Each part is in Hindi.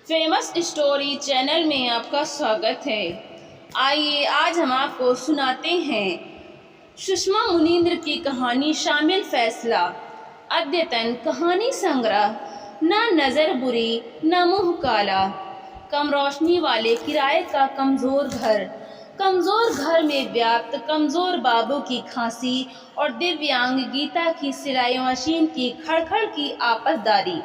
फेमस स्टोरी चैनल में आपका स्वागत है। आइए आज हम आपको सुनाते हैं सुषमा मुनींद्र की कहानी शामिल फैसला। अद्यतन कहानी संग्रह न नज़र बुरी न मुँह काला। कम रोशनी वाले किराए का कमज़ोर घर में व्याप्त कमज़ोर बाबू की खांसी और दिव्यांग गीता की सिलाई मशीन की खड़खड़ की आपसदारी।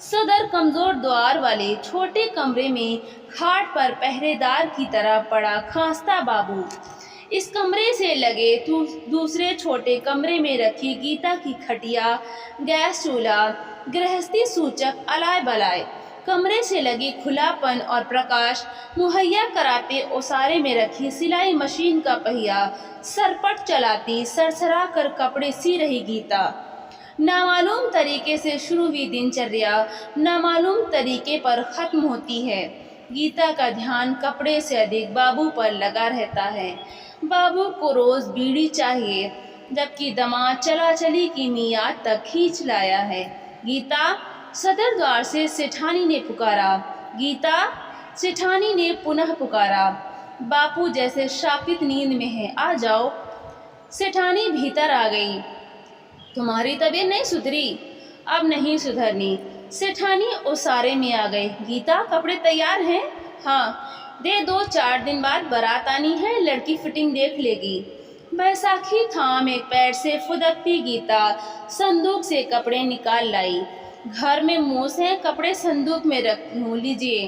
सदर कमजोर द्वार वाले छोटे कमरे में खाट पर पहरेदार की तरह पड़ा खांसता बाबू। इस कमरे से लगे दूसरे छोटे कमरे में रखी गीता की खटिया, गैस चूल्हा, गृहस्थी सूचक अलाय बलाय कमरे से लगी खुलापन और प्रकाश मुहैया कराते ओसारे में रखी सिलाई मशीन का पहिया सरपट चलाती सरसरा कर कपड़े सी रही गीता। नामालूम तरीके से शुरू हुई दिनचर्या नामालूम तरीके पर खत्म होती है। गीता का ध्यान कपड़े से अधिक बाबू पर लगा रहता है। बाबू को रोज बीड़ी चाहिए, जबकि दामाद चलाचली की मियाद तक खींच लाया है। गीता, सदर द्वार से सेठानी ने पुकारा। गीता, सेठानी ने पुनः पुकारा। बापू जैसे शापित नींद में है, आ जाओ। सेठानी भीतर आ गई। तुम्हारी तबीयत नहीं सुधरी? अब नहीं सुधरनी। सेठानी ओसारे में आ गई। गीता, कपड़े तैयार हैं? हाँ, दे दो, 4 दिन बाद बारात आनी है, लड़की फिटिंग देख लेगी। बैसाखी थाम एक पैर से फुदकती गीता संदूक से कपड़े निकाल लाई। घर में मूस है, कपड़े संदूक में रखती हूँ, लीजिए।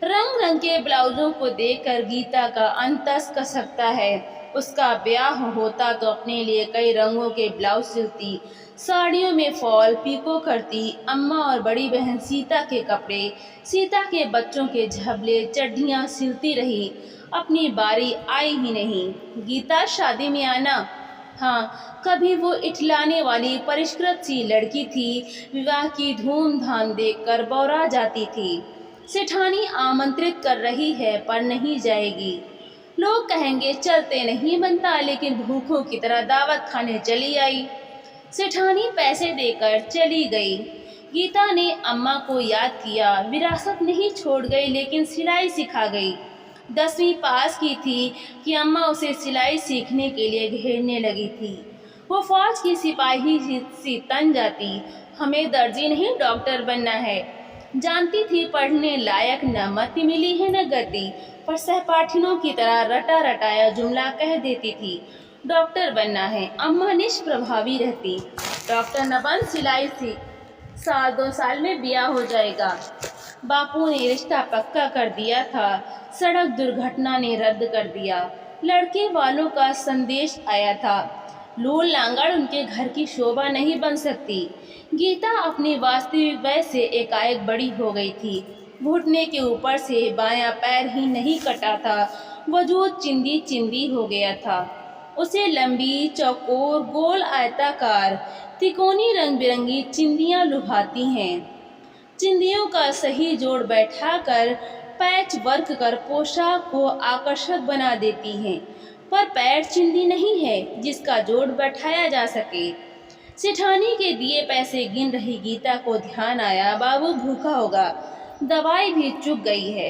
रंग रंग के ब्लाउजों को देखकर गीता का अंतस कसकता है। उसका ब्याह होता तो अपने लिए कई रंगों के ब्लाउज सिलती, साड़ियों में फॉल पीको करती। अम्मा और बड़ी बहन सीता के कपड़े, सीता के बच्चों के झबले चड्ढियाँ सिलती रही। अपनी बारी आई ही नहीं। गीता, शादी में आना। हाँ, कभी वो इठलाने वाली परिष्कृत सी लड़की थी, विवाह की धूमधाम देखकर बौरा जाती थी। सेठानी आमंत्रित कर रही है पर नहीं जाएगी। लोग कहेंगे चलते नहीं बनता, लेकिन भूखों की तरह दावत खाने चली आई। सेठानी पैसे देकर चली गई। गीता ने अम्मा को याद किया। विरासत नहीं छोड़ गई, लेकिन सिलाई सिखा गई। 10वीं पास की थी कि अम्मा उसे सिलाई सीखने के लिए घेरने लगी थी। वो फौज की सिपाही सी तन जाती। हमें दर्जी नहीं, डॉक्टर बनना है। जानती थी पढ़ने लायक न मति मिली है न गति, पर सहपाठियों की तरह रटा रटाया जुमला कह देती थी, डॉक्टर बनना है। अम्मा निष्प्रभावी रहती। डॉक्टर न बन, सिलाई सीख, 1-2 साल में ब्याह हो जाएगा। बापू ने रिश्ता पक्का कर दिया था, सड़क दुर्घटना ने रद्द कर दिया। लड़के वालों का संदेश आया था, लूल लांगड़ उनके घर की शोभा नहीं बन सकती। गीता अपनी वास्तविक वय से एकाएक बड़ी हो गई थी। घुटने के ऊपर से बायां पैर ही नहीं कटा था, वजूद चिंदी चिंदी हो गया था। उसे लंबी, चौकोर, गोल, आयताकार, तिकोनी रंग बिरंगी चिंदियां लुभाती हैं। चिंदियों का सही जोड़ बैठाकर पैच वर्क कर पोशाक को आकर्षक बना देती हैं, पर पैर चिंदी नहीं है जिसका जोड़ बैठाया जा सके। सेठानी के दिए पैसे गिन रही गीता को ध्यान आया, बाबू भूखा होगा, दवाई भी चुक गई है।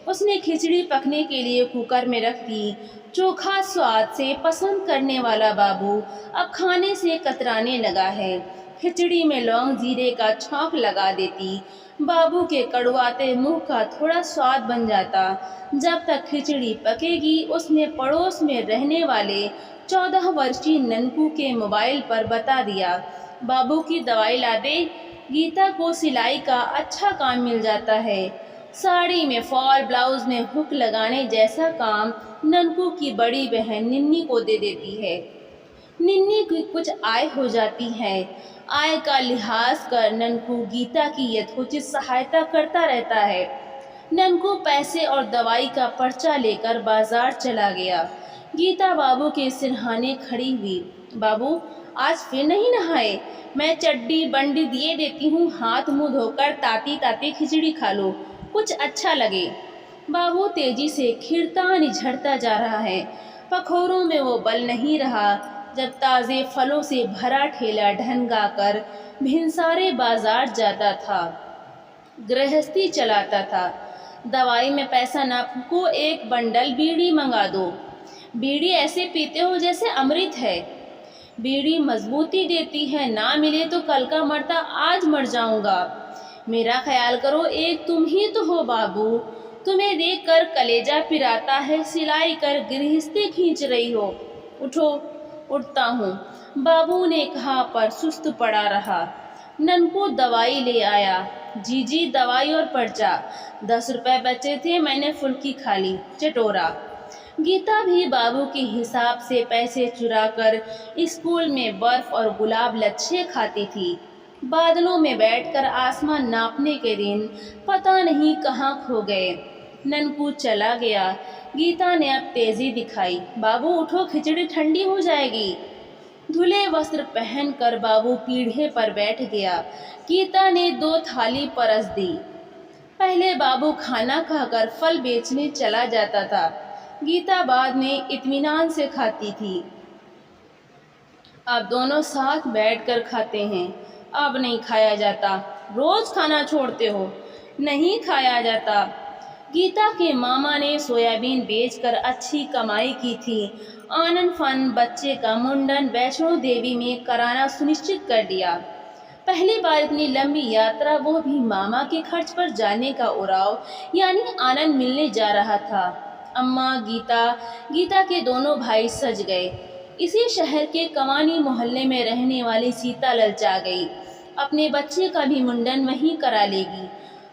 उसने खिचड़ी पकने के लिए कुकर में रख दी। चोखा स्वाद से पसंद करने वाला बाबू अब खाने से कतराने लगा है। खिचड़ी में लौंग जीरे का छौंक लगा देती। बाबू के कड़वाते मुंह का थोड़ा स्वाद बन जाता। जब तक खिचड़ी पकेगी, उसने पड़ोस में रहने वाले 14 वर्षीय ननकू के मोबाइल पर बता दिया, बाबू की दवाई ला दे। गीता को सिलाई का अच्छा काम मिल जाता है। साड़ी में फॉल, ब्लाउज में हुक लगाने जैसा काम ननकू की बड़ी बहन निन्नी को दे देती है। निन्नी की कुछ आय हो जाती है। आय का लिहाज कर ननकू गीता की यथोचित सहायता करता रहता है। ननकू पैसे और दवाई का पर्चा लेकर बाजार चला गया। गीता बाबू के सिरहाने खड़ी हुई। बाबू, आज फिर नहीं नहाए? मैं चड्डी बंडी दिए देती हूँ, हाथ मुंह धोकर ताती ताती खिचड़ी खा लो, कुछ अच्छा लगे। बाबू तेजी से खिरता निझरता जा रहा है। पखोरों में वो बल नहीं रहा जब ताज़े फलों से भरा ठेला ढंगा कर भिनसारे बाजार जाता था। गृहस्थी चलाता था। दवाई में पैसा ना फूको, एक बंडल बीड़ी मंगा दो। बीड़ी ऐसे पीते हो जैसे अमृत है। बीड़ी मजबूती देती है, ना मिले तो कल का मरता आज मर जाऊंगा। मेरा ख्याल करो, एक तुम ही तो हो बाबू। तुम्हें देखकर कलेजा पिराता है, सिलाई कर गृहस्थी खींच रही हो। उठो। उठता हूँ, बाबू ने कहा पर सुस्त पड़ा रहा। ननकू दवाई ले आया। जी दवाई और पर्चा। 10 रुपए बचे थे, मैंने फुल्की खा ली, चटोरा। गीता भी बाबू के हिसाब से पैसे चुराकर स्कूल में बर्फ और गुलाब लच्छे खाती थी। बादलों में बैठकर आसमान नापने के दिन पता नहीं कहाँ खो गए। ननकू चला गया। गीता ने अब तेजी दिखाई। बाबू उठो, खिचड़ी ठंडी हो जाएगी। धुले वस्त्र पहनकर बाबू पीढ़े पर बैठ गया। गीता ने 2 थाली परस दी। पहले बाबू खाना खाकर फल बेचने चला जाता था। गीता बाद में इत्मीनान से खाती थी। अब दोनों साथ बैठकर खाते हैं। अब नहीं खाया जाता। रोज खाना छोड़ते हो। नहीं खाया जाता। गीता के मामा ने सोयाबीन बेचकर अच्छी कमाई की थी। आनन फन बच्चे का मुंडन वैष्णो देवी में कराना सुनिश्चित कर दिया। पहली बार इतनी लंबी यात्रा, वो भी मामा के खर्च पर जाने का उड़ाव, यानी आनंद मिलने जा रहा था। अम्मा, गीता के दोनों भाई सज गए। इसी शहर के कवानी मोहल्ले में रहने वाली सीता ललचा गई। अपने बच्चे का भी मुंडन वहीं करा लेगी।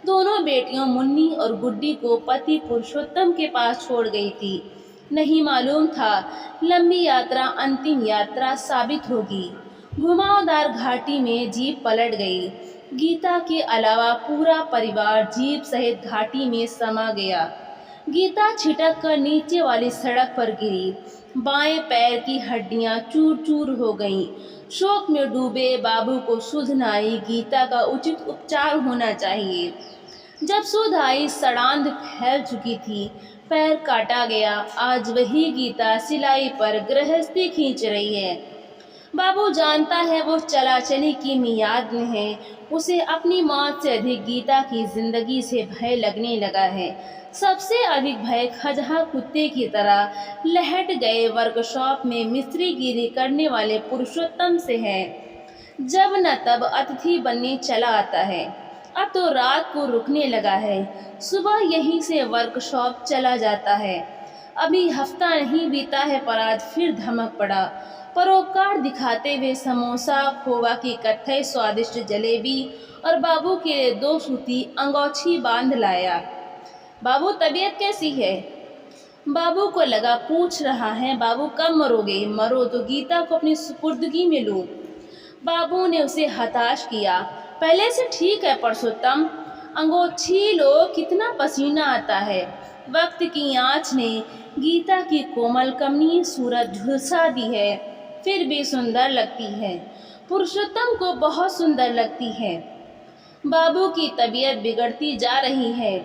दोनों बेटियों मुन्नी और गुड्डी को पति पुरुषोत्तम के पास छोड़ गई थी। नहीं मालूम था लंबी यात्रा अंतिम यात्रा साबित होगी। घुमावदार घाटी में जीप पलट गई। गीता के अलावा पूरा परिवार जीप सहित घाटी में समा गया। गीता छिटक कर नीचे वाली सड़क पर गिरी। बाएं पैर की हड्डियां चूर चूर हो गईं। शोक में डूबे बाबू को सुध न आई। गीता का उचित उपचार होना चाहिए। जब सुध आई, सड़ांध फैल चुकी थी। पैर काटा गया। आज वही गीता सिलाई पर गृहस्थी खींच रही है। बाबू जानता है वो चला चली की मियाद में है। उसे अपनी मौत से अधिक गीता की जिंदगी से भय लगने लगा है। सबसे अधिक भय खजहा कुत्ते की तरह लहट गए वर्कशॉप में मिस्त्रीगिरी करने वाले पुरुषोत्तम से है। जब न तब अतिथि बनने चला आता है। अब तो रात को रुकने लगा है। सुबह यहीं से वर्कशॉप चला जाता है। अभी हफ्ता नहीं बीता है पर आज फिर धमक पड़ा। परोपकार दिखाते हुए समोसा, खोवा की कत्थई स्वादिष्ट जलेबी और बाबू के लिए 2 सूती अंगोछी बांध लाया। बाबू, तबीयत कैसी है? बाबू को लगा पूछ रहा है। बाबू, कब मरोगे? मरो तो गीता को अपनी सुपुर्दगी में लूं। बाबू ने उसे हताश किया। पहले से ठीक है पुरुषोत्तम। अंगोछी लो, कितना पसीना आता है। वक्त की आँच ने गीता की कोमल कमनीय सूरत झुलसा दी है। फिर भी सुंदर लगती है। पुरुषोत्तम को बहुत सुंदर लगती है। बाबू की तबीयत बिगड़ती जा रही है।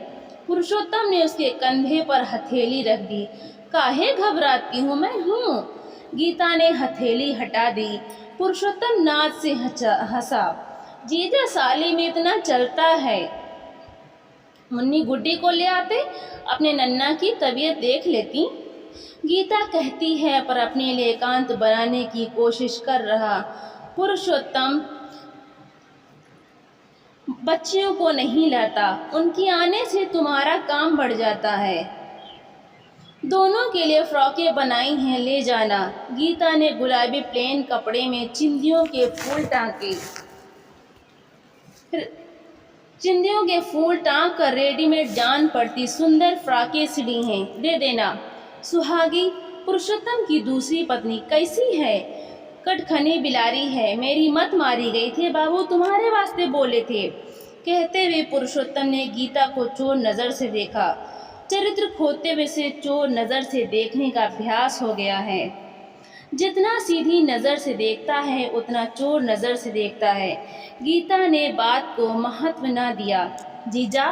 पुरुषोत्तम ने उसके कंधे पर हथेली रख दी। काहे घबराती हूँ, मैं हूँ। गीता ने हथेली हटा दी। पुरुषोत्तम नाच से हंसा। जीजा साली में इतना चलता है। मुन्नी गुड्डी को ले आते, अपने नन्ना की तबीयत देख लेती। गीता कहती है पर अपने लिए एकांत बनाने की कोशिश कर रहा। पुरुषोत्तम बच्चियों को नहीं लाता। उनकी आने से तुम्हारा काम बढ़ जाता है। दोनों के लिए फ्रॉकें बनाई हैं, ले जाना। गीता ने गुलाबी प्लेन कपड़े में चिंदियों के फूल टांक कर रेडीमेड जान पड़ती सुंदर फ्रॉकें सिली हैं, दे देना। सुहागी, पुरुषोत्तम की दूसरी पत्नी, कैसी है? कटखनी बिलारी है। मेरी मत मारी गई थे, बाबू तुम्हारे वास्ते बोले थे। कहते हुए पुरुषोत्तम ने गीता को चोर नज़र से देखा। चरित्र खोते हुए से चोर नज़र से देखने का अभ्यास हो गया है। जितना सीधी नज़र से देखता है उतना चोर नज़र से देखता है। गीता ने बात को महत्व न दिया। जीजा,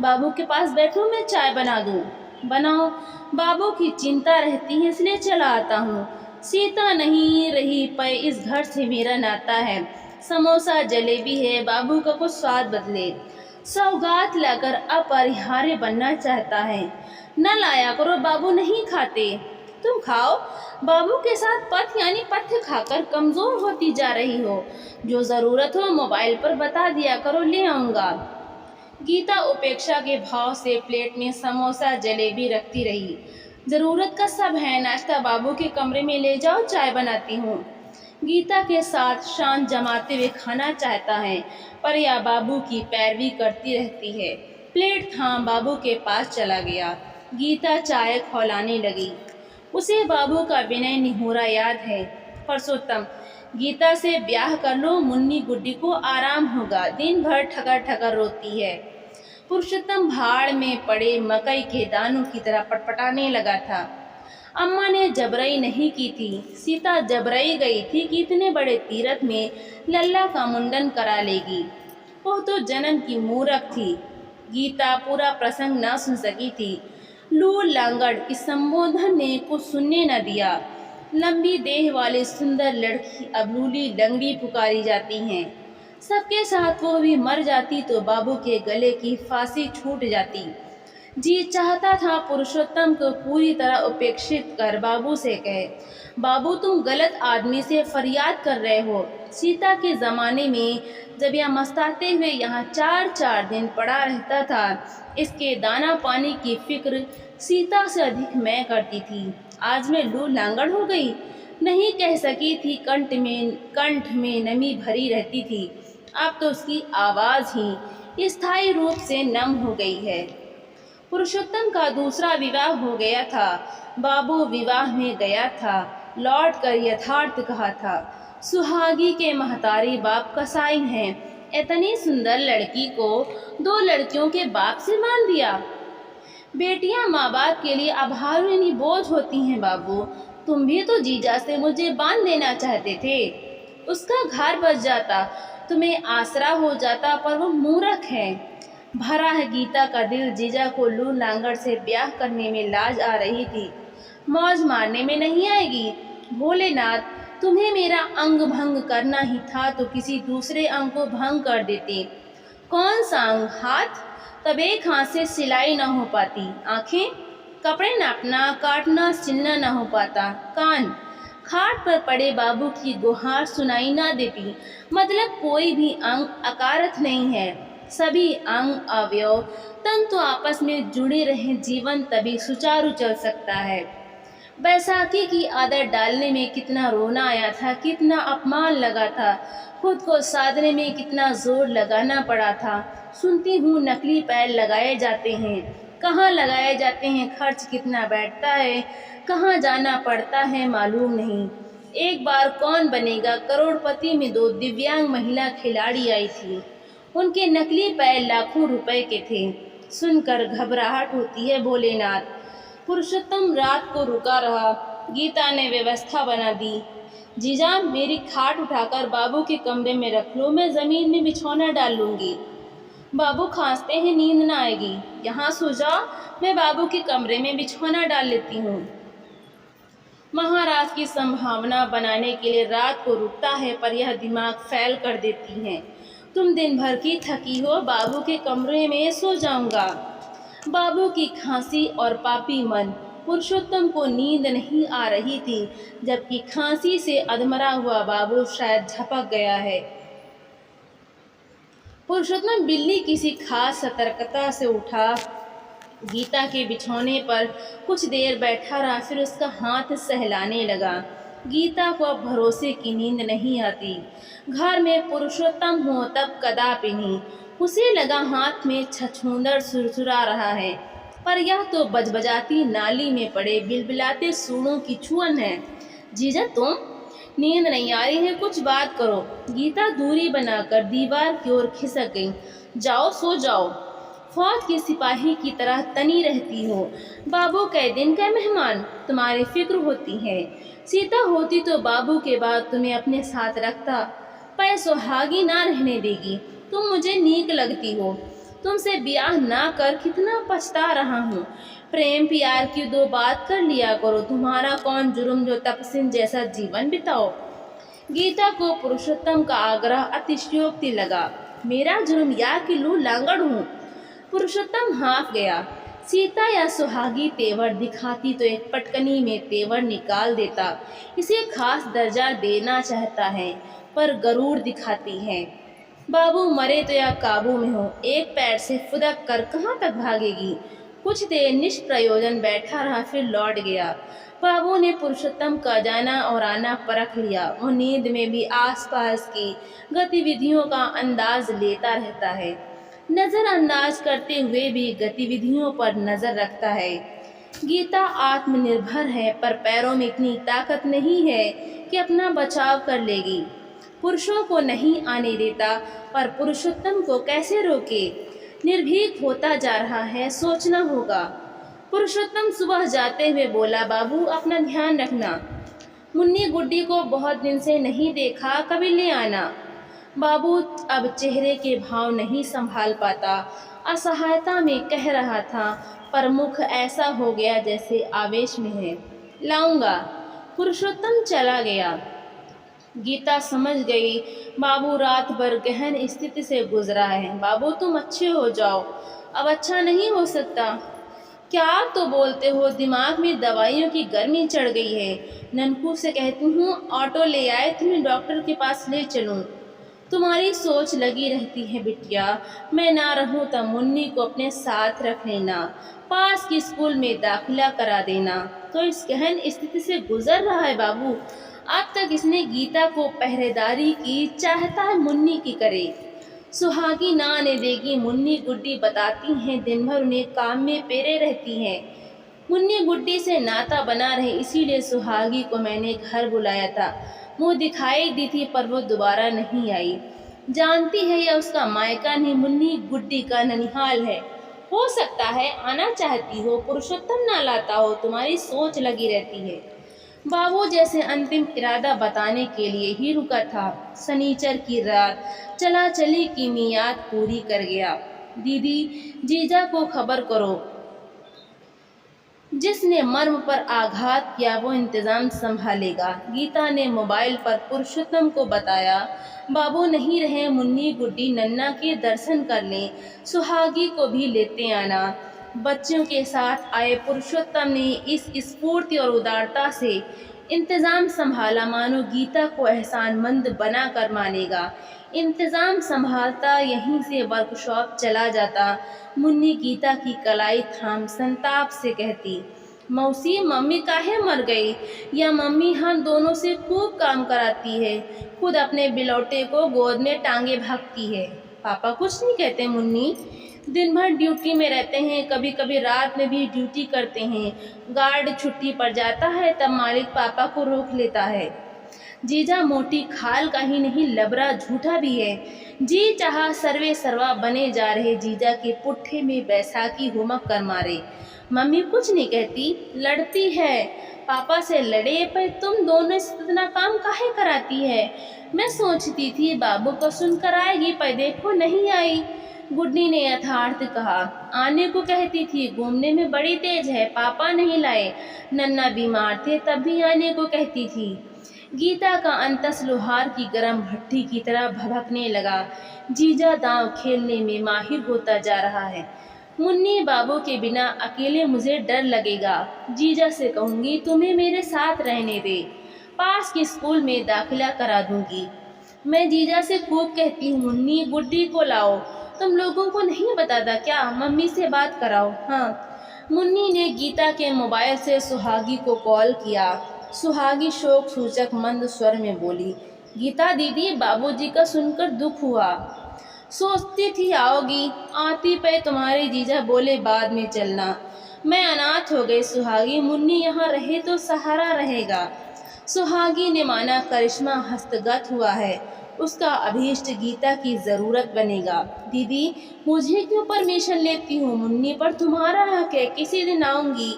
बाबू के पास बैठो, मैं चाय बना दूँ। बनाओ। बाबू की चिंता रहती है इसलिए चला आता हूँ। सीता नहीं रही पर इस घर से मेरा नाता है। समोसा जलेबी है, बाबू का कुछ स्वाद बदले। सौगात लाकर अपरिहार्य बनना चाहता है। न लाया करो, बाबू नहीं खाते। तुम खाओ। बाबू के साथ पथ यानी पथ्य खाकर कमजोर होती जा रही हो। जो जरूरत हो मोबाइल पर बता दिया करो, ले आऊंगा। गीता उपेक्षा के भाव से प्लेट में समोसा जलेबी रखती रही। जरूरत का सब है, नाश्ता बाबू के कमरे में ले जाओ, चाय बनाती हूँ। गीता के साथ शान जमाते हुए खाना चाहता है, पर यह बाबू की पैरवी करती रहती है। प्लेट थाम बाबू के पास चला गया। गीता चाय खौलाने लगी। उसे बाबू का विनय निहोरा याद है। परसोत्तम, गीता से ब्याह कर लो, मुन्नी गुड्डी को आराम होगा, दिन भर ठकर ठकर रोती है। पुरुषोत्तम भाड़ में पड़े मकई के दानों की तरह पटपटाने लगा था। अम्मा ने जबरई नहीं की थी, सीता जबरई गई थी कि इतने बड़े तीरथ में लल्ला का मुंडन करा लेगी। वह तो जन्म की मूर्ख थी। गीता पूरा प्रसंग न सुन सकी थी। लू लांगड़ इस संबोधन ने कुछ सुनने न दिया। लंबी देह वाली सुंदर लड़की अब लूली लंगड़ी पुकारी जाती हैं। सबके साथ वो भी मर जाती तो बाबू के गले की फांसी छूट जाती। जी चाहता था पुरुषोत्तम को पूरी तरह उपेक्षित कर बाबू से कहे, बाबू तुम गलत आदमी से फरियाद कर रहे हो। सीता के ज़माने में जब यह मस्ताते हुए यहाँ 4-4 दिन पड़ा रहता था, इसके दाना पानी की फिक्र सीता से अधिक मैं करती थी। आज मैं लू लांगड़ हो गई, नहीं कह सकी थी, कंठ में नमी भरी रहती थी। अब तो उसकी आवाज़ ही स्थायी रूप से नम हो गई है। पुरुषोत्तम का दूसरा विवाह हो गया था। बाबू विवाह में गया था, लौट कर यथार्थ कहा था, सुहागी के महतारी बाप कसाई हैं। इतनी सुंदर लड़की को 2 लड़कियों के बाप से मान दिया। बेटियां माँ बाप के लिए आभारी बोझ होती हैं। बाबू तुम भी तो जीजा से मुझे बांध देना चाहते थे। उसका घर बच जाता, तुम्हें आसरा हो जाता, पर वो मूर्ख है। भरा है गीता का दिल। जीजा को लू लांगड़ से ब्याह करने में लाज आ रही थी, मौज मारने में नहीं आएगी। भोलेनाथ, तुम्हें मेरा अंग भंग करना ही था तो किसी दूसरे अंग को भंग कर देते। कौन सा अंग? हाथ? तब एक हाथ से सिलाई न हो पाती। आंखें? कपड़े नापना काटना सिलना न हो पाता। कान? खाट पर पड़े बाबू की गुहार सुनाई न देती। मतलब कोई भी अंग अकारत नहीं है, सभी अंग अवयव तंतु आपस में जुड़े रहे, जीवन तभी सुचारू चल सकता है। बैसाखी की आदत डालने में कितना रोना आया था, कितना अपमान लगा था, खुद को साधने में कितना जोर लगाना पड़ा था। सुनती हूँ नकली पैर लगाए जाते हैं, कहाँ लगाए जाते हैं, खर्च कितना बैठता है, कहाँ जाना पड़ता है, मालूम नहीं। एक बार कौन बनेगा करोड़पति में 2 दिव्यांग महिला खिलाड़ी आई थी। उनके नकली पैर लाखों रुपए के थे। सुनकर घबराहट होती है। भोलेनाथ। पुरुषोत्तम रात को रुका रहा। गीता ने व्यवस्था बना दी। जीजा, मेरी खाट उठाकर बाबू के कमरे में रख लो, मैं ज़मीन में बिछौना डाल लूँगी। बाबू खांसते हैं, नींद न आएगी। यहाँ सो जाओ, मैं बाबू के कमरे में बिछौना डाल लेती हूँ। महाराज की संभावना बनाने के लिए रात को रुकता है, पर यह दिमाग फैल कर देती हैं। तुम दिन भर की थकी हो, बाबू के कमरे में सो जाऊंगा। बाबू की खांसी और पापी मन। पुरुषोत्तम को नींद नहीं आ रही थी, जबकि खांसी से अधमरा हुआ बाबू शायद झपक गया है। पुरुषोत्तम बिल्ली किसी खास सतर्कता से उठा, गीता के बिछौने पर कुछ देर बैठा रहा, फिर उसका हाथ सहलाने लगा। गीता को अब भरोसे की नींद नहीं आती। घर में पुरुषोत्तम हो तब कदापि नहीं। उसे लगा हाथ में छछूंदर सुरसुरा रहा है, पर यह तो बजबजाती नाली में पड़े बिलबिलाते सूढ़ों की छुअन है। जीजा, तुम नींद नहीं आ रही है, कुछ बात करो। गीता दूरी बनाकर दीवार की ओर खिसक गई। जाओ सो जाओ, फौज के सिपाही की तरह तनी रहती हो। बाबू कई दिन का मेहमान, तुम्हारी फिक्र होती है। सीता होती तो बाबू के बाद तुम्हें अपने साथ रखता, पर सुहागी ना रहने देगी। तुम मुझे नीक लगती हो, तुमसे ब्याह ना कर कितना पछता रहा हूँ। प्रेम प्यार की 2 बात कर लिया करो। तुम्हारा कौन जुर्म जो तपसिन जैसा जीवन बिताओ। गीता को पुरुषोत्तम का आग्रह अतिशयोक्ति लगा। मेरा जुर्म या कि लू लांगड़ हूँ? पुरुषोत्तम हाँफ गया। सीता या सुहागी तेवर दिखाती तो एक पटकनी में तेवर निकाल देता। इसे खास दर्जा देना चाहता है, पर गरूर दिखाती है। बाबू मरे तो या काबू में हो, एक पैर से फुदक कर कहाँ तक भागेगी? कुछ देर निष्प्रयोजन बैठा रहा, फिर लौट गया। बाबू ने पुरुषोत्तम का जाना और आना परख लिया। वो नींद में भी आसपास की गतिविधियों का अंदाज लेता रहता है, नजरअंदाज करते हुए भी गतिविधियों पर नजर रखता है। गीता आत्मनिर्भर है, पर पैरों में इतनी ताकत नहीं है कि अपना बचाव कर लेगी। पुरुषों को नहीं आने देता, पर पुरुषोत्तम को कैसे रोके? निर्भीक होता जा रहा है, सोचना होगा। पुरुषोत्तम सुबह जाते हुए बोला, बाबू अपना ध्यान रखना। मुन्नी गुड्डी को बहुत दिन से नहीं देखा, कभी ले आना। बाबू अब चेहरे के भाव नहीं संभाल पाता, असहायता में कह रहा था, पर मुख ऐसा हो गया जैसे आवेश में है। लाऊंगा। पुरुषोत्तम चला गया। गीता समझ गई, बाबू रात भर गहन स्थिति से गुजरा है। बाबू तुम अच्छे हो जाओ, अब अच्छा नहीं हो सकता। क्या तो बोलते हो, दिमाग में दवाइयों की गर्मी चढ़ गई है। ननकू से कहती हूँ ऑटो ले आए, तुम्हें डॉक्टर के पास ले चलूँ। तुम्हारी सोच लगी रहती है बिटिया, मैं ना रहूँ तो मुन्नी को अपने साथ रख लेना, पास की स्कूल में दाखिला करा देना। तो इस गहन स्थिति से गुजर रहा है बाबू। अब तक इसने गीता को पहरेदारी की, चाहता है मुन्नी की करे। सुहागी ना आने देगी। मुन्नी गुड्डी बताती हैं दिन भर उन्हें काम में पेरे रहती हैं। मुन्नी गुड्डी से नाता बना रहे, इसीलिए सुहागी को मैंने घर बुलाया था। मुँह दिखाई दी थी, पर वो दोबारा नहीं आई। जानती है यह उसका मायका नहीं, मुन्नी गुड्डी का ननिहाल है। हो सकता है आना चाहती हो, पुरुषोत्तम ना लाता हो, तुम्हारी सोच लगी रहती है। बाबू जैसे अंतिम इरादा बताने के लिए ही रुका था। शनिचर की रात चला चली की मियाद पूरी कर गया। दीदी जीजा को खबर करो, जिसने मर्म पर आघात किया वो इंतजाम संभालेगा। गीता ने मोबाइल पर पुरुषोत्तम को बताया, बाबू नहीं रहे, मुन्नी गुड्डी नन्ना के दर्शन कर लें, सुहागी को भी लेते आना। बच्चों के साथ आए पुरुषोत्तम ने इस स्फूर्ति और उदारता से इंतज़ाम संभाला, मानो गीता को एहसानमंद बना कर मानेगा। इंतज़ाम संभालता यहीं से वर्कशॉप चला जाता। मुन्नी गीता की कलाई थाम संताप से कहती, मौसी मम्मी काहे मर गई? या मम्मी हम दोनों से खूब काम कराती है, खुद अपने बिलौटे को गोद में टांगे भागती है। पापा कुछ नहीं कहते मुन्नी, दिन भर ड्यूटी में रहते हैं, कभी कभी रात में भी ड्यूटी करते हैं। गार्ड छुट्टी पर जाता है तब मालिक पापा को रोक लेता है। जीजा मोटी खाल का ही नहीं, लबरा झूठा भी है। जी चाहा सर्वे सर्वा बने जा रहे जीजा के पुट्ठे में बैसाखी हुमक कर मारे। मम्मी कुछ नहीं कहती, लड़ती है, पापा से लड़े, पर तुम दोनों से इतना काम काहे कराती है? मैं सोचती थी बाबू को सुनकर आएगी, पर देखो नहीं आई। गुड्डी ने यथार्थ कहा, आने को कहती थी, घूमने में बड़ी तेज है, पापा नहीं लाए। नन्ना बीमार थे तब भी आने को कहती थी। गीता का अंतस लोहार की गर्म भट्टी की तरह भभकने लगा। जीजा दांव खेलने में माहिर होता जा रहा है। मुन्नी बाबू के बिना अकेले मुझे डर लगेगा। जीजा से कहूँगी तुम्हें मेरे साथ रहने दे, पास के स्कूल में दाखिला करा दूंगी। मैं जीजा से खूब कहती हूँ, मुन्नी गुड्डी को लाओ। तुम लोगों को नहीं बताता क्या? मम्मी से बात कराओ। हाँ। मुन्नी ने गीता के मोबाइल से सुहागी को कॉल किया। सुहागी शोक सूचक मंद स्वर में बोली, गीता दीदी बाबूजी का सुनकर दुख हुआ, सोचती थी आओगी, आती पे तुम्हारे जीजा बोले बाद में चलना। मैं अनाथ हो गई सुहागी, मुन्नी यहाँ रहे तो सहारा रहेगा। सुहागी ने माना करिश्मा हस्तगत हुआ है, उसका अभीष्ट गीता की ज़रूरत बनेगा। दीदी मुझे क्यों परमिशन लेती हूँ? मुन्नी पर तुम्हारा हक है, किसी दिन आऊँगी।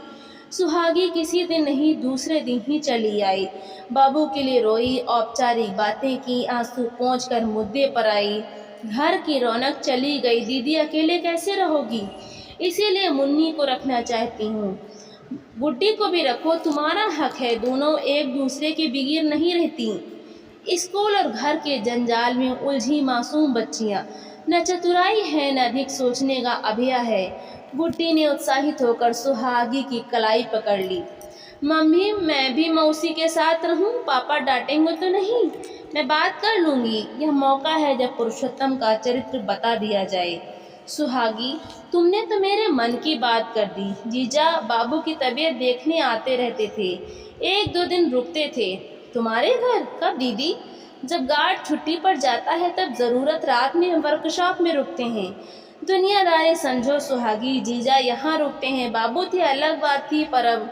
सुहागी किसी दिन नहीं दूसरे दिन ही चली आई। बाबू के लिए रोई, औपचारिक बातें की, आंसू पोंछकर मुद्दे पर आई। घर की रौनक चली गई, दीदी अकेले कैसे रहोगी? इसीलिए मुन्नी को रखना चाहती हूँ। गुड्डी को भी रखो, तुम्हारा हक है, दोनों एक दूसरे के बिगीर नहीं रहती। स्कूल और घर के जंजाल में उलझी मासूम बच्चियाँ न चतुराई है न अधिक सोचने का अभ्या है। गुड्डी ने उत्साहित होकर सुहागी की कलाई पकड़ ली। मम्मी, मैं भी मौसी के साथ रहूं? पापा डांटेंगे तो नहीं? मैं बात कर लूंगी। यह मौका है जब पुरुषोत्तम का चरित्र बता दिया जाए। सुहागी, तुमने तो मेरे मन की बात कर दी। जीजा बाबू की तबीयत देखने आते रहते थे, 1-2 दिन रुकते थे। तुम्हारे घर कब दीदी? जब गार्ड छुट्टी पर जाता है तब जरूरत रात में वर्कशॉप में रुकते हैं। दुनियादारी समझो सुहागी, जीजा यहाँ रुकते हैं। बाबू थे अलग बात थी, पर अब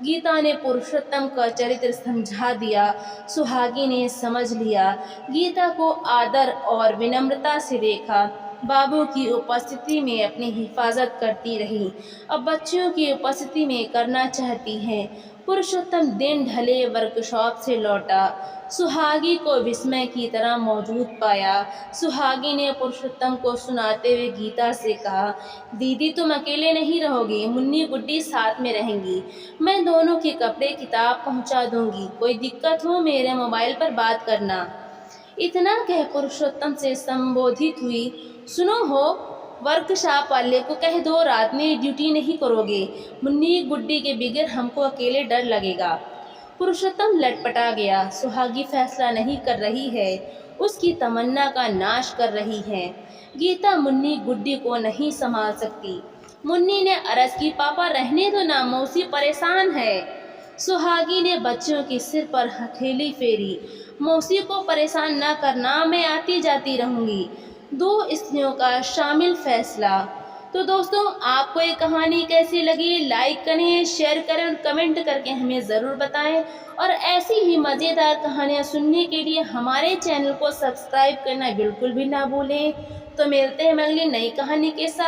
गीता ने पुरुषोत्तम का चरित्र समझा दिया। सुहागी ने समझ लिया। गीता को आदर और विनम्रता से देखा। बाबू की उपस्थिति में अपनी हिफाजत करती रही, अब बच्चों की उपस्थिति में करना चाहती हैं। पुरुषोत्तम दिन ढले वर्कशॉप से लौटा, सुहागी को विस्मय की तरह मौजूद पाया। सुहागी ने पुरुषोत्तम को सुनाते हुए गीता से कहा, दीदी तुम अकेले नहीं रहोगी, मुन्नी गुड्डी साथ में रहेंगी। मैं दोनों के कपड़े किताब पहुंचा दूंगी, कोई दिक्कत हो मेरे मोबाइल पर बात करना। इतना कह पुरुषोत्तम से संबोधित हुई, सुनो हो, वर्कशॉप वाले को कह दो रात में ड्यूटी नहीं करोगे। मुन्नी गुड्डी के बगैर हमको अकेले डर लगेगा। पुरुषोत्तम लटपटा गया। सुहागी फैसला नहीं कर रही है, उसकी तमन्ना का नाश कर रही है। गीता मुन्नी गुड्डी को नहीं संभाल सकती। मुन्नी ने अर्ज की, पापा रहने दो ना, मौसी परेशान है। सुहागी ने बच्चों के सिर पर हथेली फेरी, मौसी को परेशान न करना, मैं आती जाती रहूंगी। 2 स्त्रियों का शामिल फैसला। तो दोस्तों, आपको ये कहानी कैसी लगी? लाइक करें, शेयर करें और कमेंट करके हमें ज़रूर बताएं। और ऐसी ही मज़ेदार कहानियाँ सुनने के लिए हमारे चैनल को सब्सक्राइब करना बिल्कुल भी ना भूलें। तो मिलते हैं अगली नई कहानी के साथ।